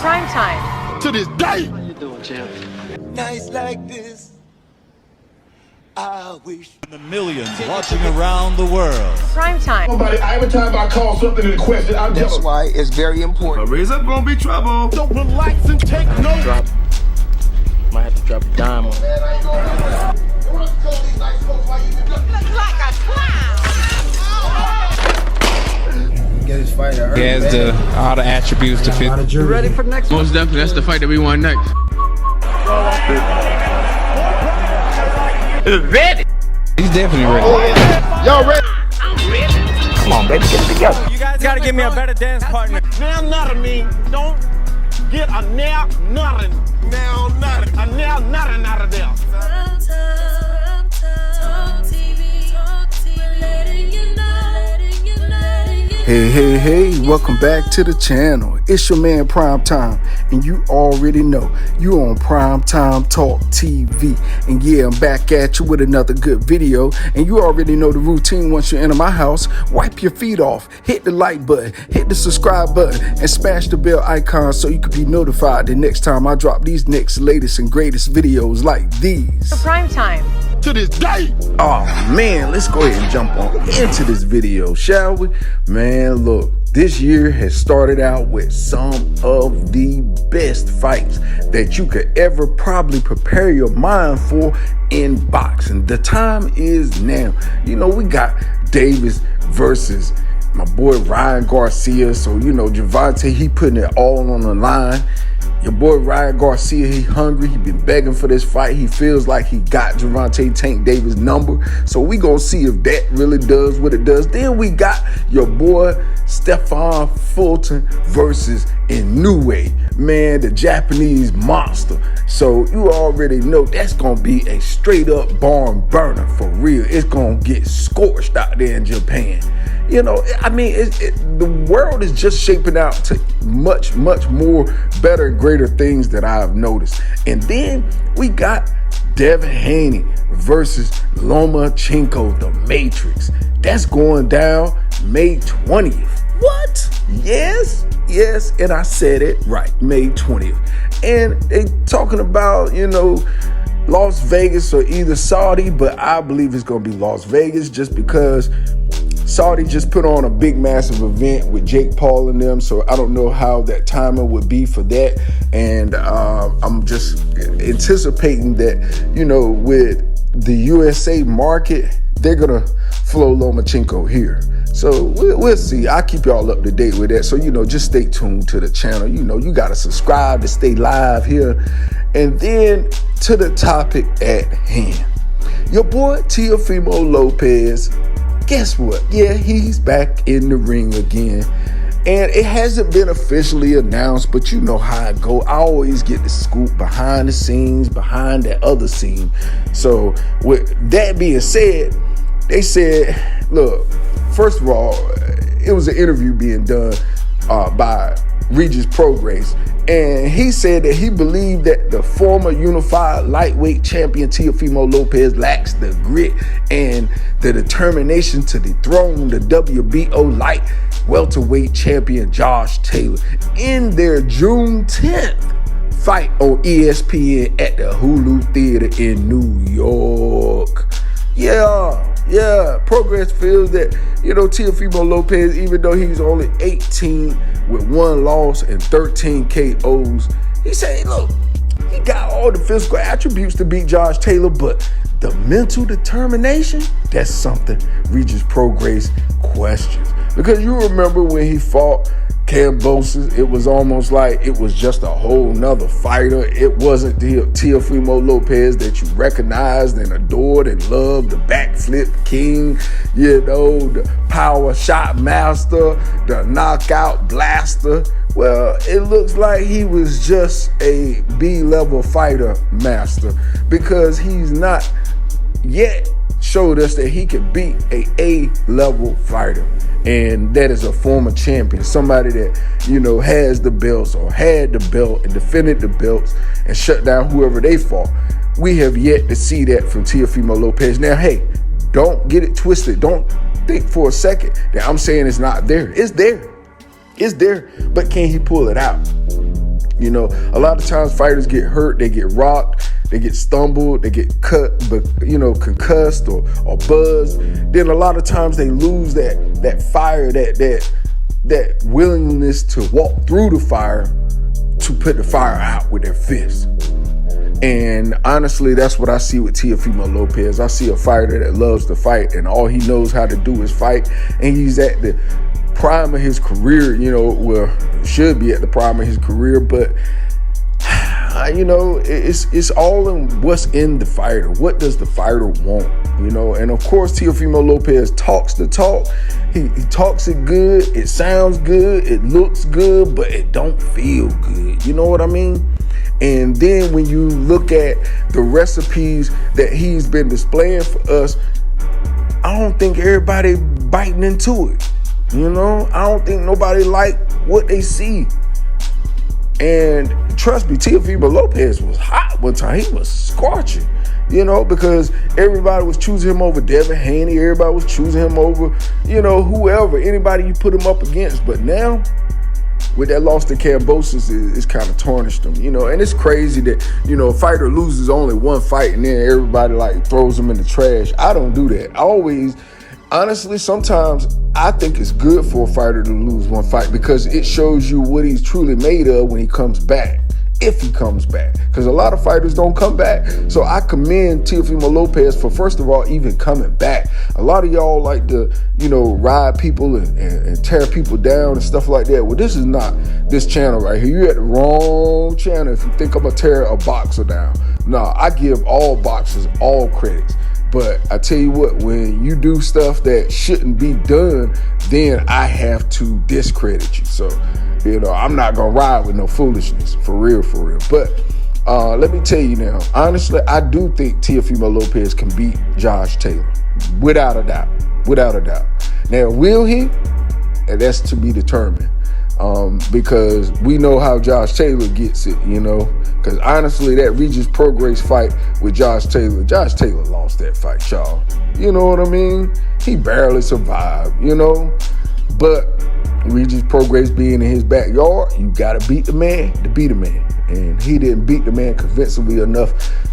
Prime Time. To this day. How you doing, champ? Nights like this, I wish. The millions watching around the world. Prime Time. Nobody, every time I call something into question, I'm That's telling. why it's very important. Raise up, gonna be trouble. So relax and take notes. Might have to drop a dime on that. Man, I ain't gonna. You want to tell these nice folks why you look like a clown. Get his fight. He has all the attributes to fit. You ready for the next one? Most definitely, that's the fight that we want next. Ready? He's definitely ready. Y'all ready? I'm ready. Come on, baby, get it together. You guys gotta give me a better dance partner. Now nothing mean don't get a now nothing. Now nothing. A now nothing out of there. Hey, welcome back to the channel. It's your man Prime Time, and you already know you on Prime Time Talk TV. And yeah, I'm back at you with another good video, and you already know the routine. Once you enter my house, wipe your feet off, hit the like button, hit the subscribe button, and smash the bell icon so you can be notified the next time I drop these next latest and greatest videos like these. Prime Time. To this day. Oh man, let's go ahead and jump on into this video, shall we? Man, look, this year has started out with some of the best fights that you could ever probably prepare your mind for in boxing. The time is now. You know, we got Davis versus my boy Ryan Garcia. So, you know, Gervonta, he putting it all on the line. Your boy Ryan Garcia, he hungry. He been begging for this fight. He feels like he got Gervonta Tank Davis' number. So we gonna see if that really does what it does. Then we got your boy Stefan Fulton versus Inoue. Man, the Japanese monster. So you already know that's gonna be a straight up barn burner for real. It's gonna get scorched out there in Japan. You know, I mean, the world is just shaping out to much more better, greater things that I've noticed. And then we got Devinhaney versus Lomachenko, the Matrix. That's going down May 20th. What? Yes, and I said it right, May 20th. And they talking about, you know, Las Vegas or either Saudi, but I believe it's going to be Las Vegas just because Saudi just put on a big, massive event with Jake Paul and them, so I don't know how that timing would be for that. And I'm just anticipating that, you know, with the USA market, they're going to flow Lomachenko here. So we'll see. I'll keep y'all up to date with that. So, you know, just stay tuned to the channel. You know, you got to subscribe to stay live here. And then to the topic at hand. Your boy Teofimo Lopez, guess what? Yeah, he's back in the ring again. And it hasn't been officially announced, but you know how it go. I always get the scoop behind the scenes, behind that other scene. So with that being said, they said, look, first of all, it was an interview being done by Regis PROGRAIS, and he said that he believed that the former unified lightweight champion Teofimo Lopez lacks the grit and the determination to dethrone the WBO light welterweight champion Josh Taylor in their June 10th fight on ESPN at the Hulu Theater in New York. Yeah, PROGRAIS feels that, you know, Teofimo Lopez, even though he's only 18 with 1 loss and 13 KOs, he said, look, he got all the physical attributes to beat Josh Taylor, but the mental determination, that's something Regis PROGRAIS questions. Because you remember when he fought Kambosos, it was almost like it was just a whole nother fighter. It wasn't the Teofimo Lopez that you recognized and adored and loved, the backflip king, you know, the power shot master, the knockout blaster. Well, it looks like he was just a B-level fighter master because he's not yet showed us that he could beat a A-level fighter. And that is a former champion, somebody that, you know, has the belts or had the belt and defended the belts and shut down whoever they fought. We have yet to see that from Teofimo Lopez. Now, hey, don't get it twisted. Don't think for a second that I'm saying it's not there. It's there. It's there. But can he pull it out? You know, a lot of times fighters get hurt, they get rocked, they get stumbled, they get cut, but concussed or buzzed. Then a lot of times they lose that fire, that willingness to walk through the fire to put the fire out with their fists. And honestly, that's what I see with Teofimo Lopez. I see a fighter that loves to fight, and all he knows how to do is fight. And he's at the prime of his career, should be at the prime of his career, but it's all in what's in the fighter. What does the fighter want? And of course, Teofimo Lopez talks the talk. He talks it good. It sounds good. It looks good, but it don't feel good. You know what I mean? And then when you look at the recipes that he's been displaying for us, I don't think everybody biting into it. I don't think nobody like what they see. And trust me, Teofimo Lopez was hot one time. He was scorching, because everybody was choosing him over Devinhaney. Everybody was choosing him over, whoever, anybody you put him up against. But now, with that loss to Kambosos, it's kind of tarnished him, and it's crazy that, a fighter loses only one fight and then everybody throws him in the trash. I don't do that. Honestly, sometimes I think it's good for a fighter to lose one fight because it shows you what he's truly made of when he comes back, if he comes back. Because a lot of fighters don't come back. So I commend Teofimo Lopez for, first of all, even coming back. A lot of y'all like to, ride people and tear people down and stuff like that. Well, this is not this channel right here. You're at the wrong channel if you think I'm going to tear a boxer down. No, I give all boxers all credits. But I tell you what, when you do stuff that shouldn't be done, then I have to discredit you. So, I'm not going to ride with no foolishness, for real. But let me tell you now, honestly, I do think Teofimo Lopez can beat Josh Taylor, without a doubt. Now, will he? And that's to be determined. Because we know how Josh Taylor gets it, because honestly, that Regis PROGRAIS fight with Josh Taylor lost that fight, y'all. You know what I mean? He barely survived, but Regis PROGRAIS being in his backyard, you gotta beat the man to beat a man, and he didn't beat the man convincingly enough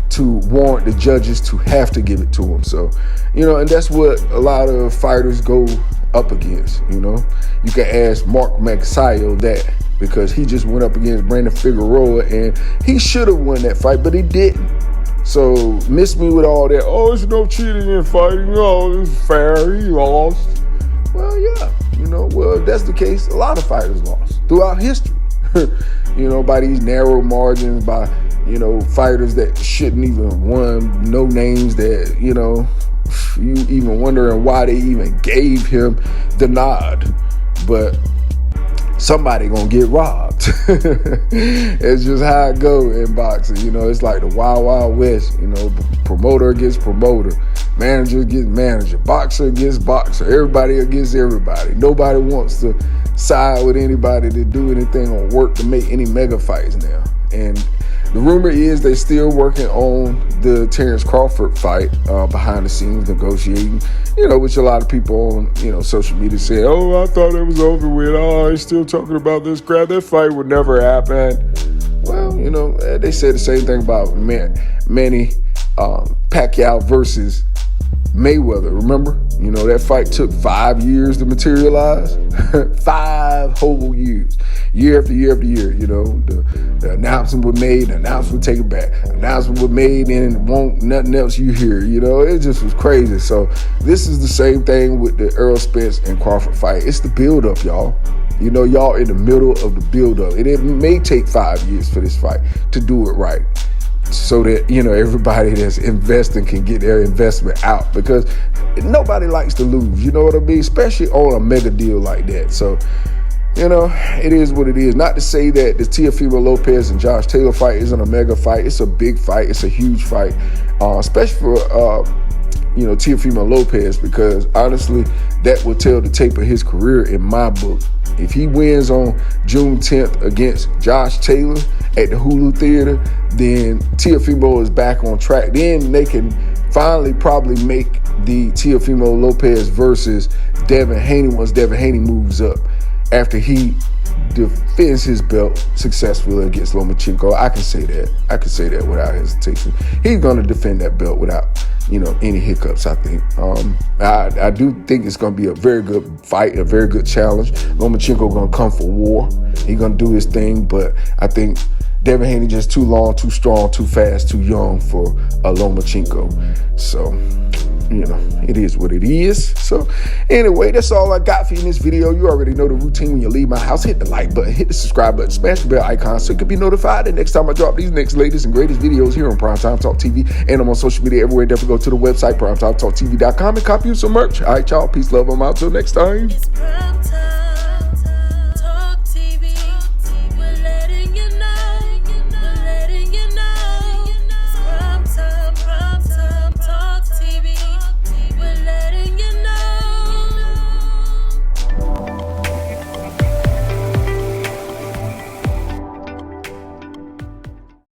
to warrant the judges to have to give it to him. So, and that's what a lot of fighters go up against. You can ask Mark Magsayo that, because he just went up against Brandon Figueroa and he should have won that fight, but he didn't. So miss me with all that, it's no cheating in fighting, it's fair, he lost. Well, yeah, if that's the case, a lot of fighters lost throughout history. By these narrow margins, by fighters that shouldn't even won, no names that you even wondering why they even gave him the nod. But somebody gonna get robbed. It's just how it go in boxing. It's like the Wild Wild West. Promoter against promoter, manager against manager, boxer against boxer, everybody against everybody. Nobody wants to side with anybody to do anything or work to make any mega fights now. And the rumor is they're still working on the Terrence Crawford fight, behind the scenes negotiating, which a lot of people on, social media say, I thought it was over with. He's still talking about this crap. That fight would never happen. Well, they said the same thing about Manny Pacquiao versus Mayweather. Remember? That fight took 5 years to materialize. 5 whole years. Year after year after year, the announcement was made, the announcement was taken back, announcement was made, and won't nothing else you hear, it just was crazy. So this is the same thing with the Errol Spence and Crawford fight. It's the build-up, y'all. Y'all in the middle of the build-up. And it may take 5 years for this fight to do it right, so that, everybody that's investing can get their investment out, because nobody likes to lose, you know what I mean? Especially on a mega deal like that. So, it is what it is. Not to say that the Teofimo Lopez and Josh Taylor fight isn't a mega fight. It's a big fight. It's a huge fight, especially for, Teofimo Lopez, because honestly, that will tell the tape of his career in my book. If he wins on June 10th against Josh Taylor at the Hulu Theater, then Teofimo is back on track. Then they can finally probably make the Teofimo Lopez versus Devinhaney once Devinhaney moves up, after he defends his belt successfully against Lomachenko. I can say that without hesitation. He's going to defend that belt without, any hiccups, I think. I do think it's going to be a very good fight, a very good challenge. Lomachenko going to come for war. He's going to do his thing, but I think Devinhaney just too long, too strong, too fast, too young for Lomachenko. So, it is what it is. So, anyway, that's all I got for you in this video. You already know the routine when you leave my house. Hit the like button, hit the subscribe button, smash the bell icon so you can be notified the next time I drop these next latest and greatest videos here on Primetime Talk TV. And I'm on social media everywhere. Definitely go to the website, PrimeTimeTalkTV.com, and copy you some merch. All right, y'all. Peace, love. I'm out. Till next time. It's prime time.